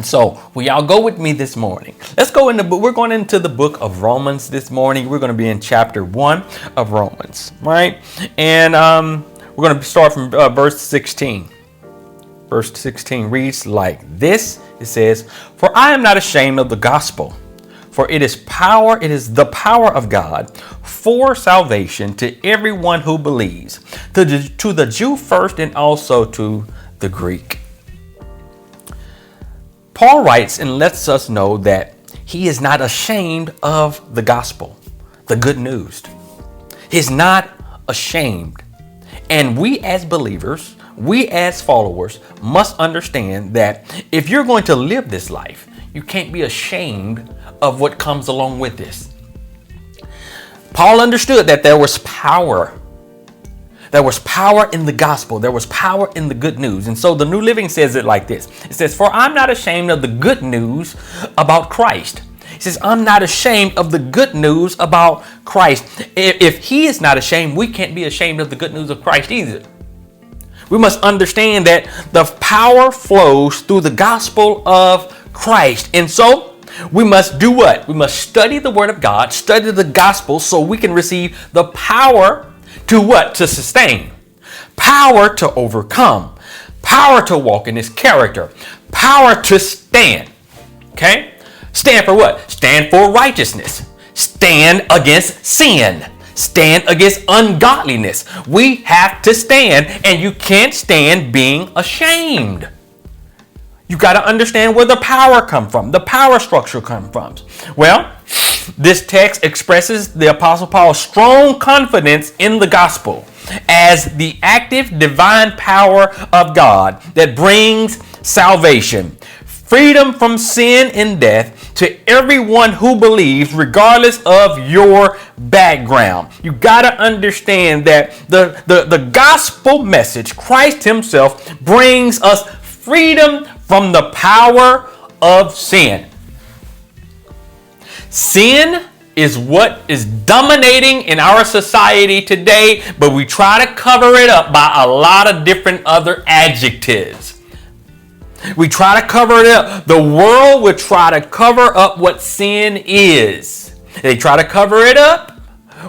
And so, will y'all go with me this morning? Let's go into, we're going into the book of Romans this morning. We're going to be in chapter 1 of Romans, right? And we're going to start from verse 16. Verse 16 reads like this. It says, "For I am not ashamed of the gospel, for it is the power of God for salvation to everyone who believes, to the Jew first and also to the Greek." Paul writes and lets us know that he is not ashamed of the gospel, the good news. He's not ashamed. And we as believers, we as followers must understand that if you're going to live this life, you can't be ashamed of what comes along with this. Paul understood that there was power. There was power in the gospel. There was power in the good news. And so the New Living says it like this. It says, "For I'm not ashamed of the good news about Christ." He says, I'm not ashamed of the good news about Christ. If he is not ashamed, we can't be ashamed of the good news of Christ either. We must understand that the power flows through the gospel of Christ. And so we must do what? We must study the word of God, study the gospel so we can receive the power to what? To sustain. Power to overcome. Power to walk in his character. Power to stand. Okay? Stand for what? Stand for righteousness. Stand against sin. Stand against ungodliness. We have to stand, and you can't stand being ashamed. You got to understand where the power comes from, the power structure comes from. Well, this text expresses the Apostle Paul's strong confidence in the gospel as the active divine power of God that brings salvation, freedom from sin and death to everyone who believes, regardless of your background. You got to understand that the gospel message, Christ himself, brings us freedom from the power of sin. Sin is what is dominating in our society today, but we try to cover it up by a lot of different other adjectives. We try to cover it up. The world will try to cover up what sin is. They try to cover it up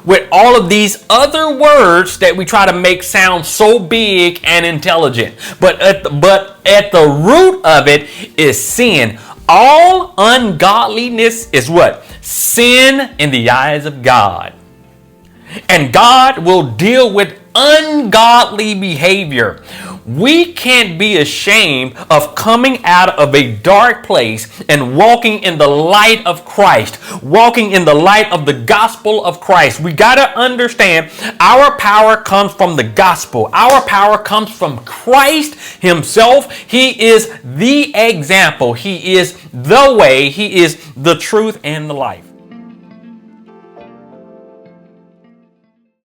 with all of these other words that we try to make sound so big and intelligent. But at the root of it is sin. All ungodliness is what? Sin in the eyes of God. And God will deal with ungodly behavior. We can't be ashamed of coming out of a dark place and walking in the light of Christ, walking in the light of the gospel of Christ. We got to understand our power comes from the gospel. Our power comes from Christ himself. He is the example. He is the way. He is the truth and the life.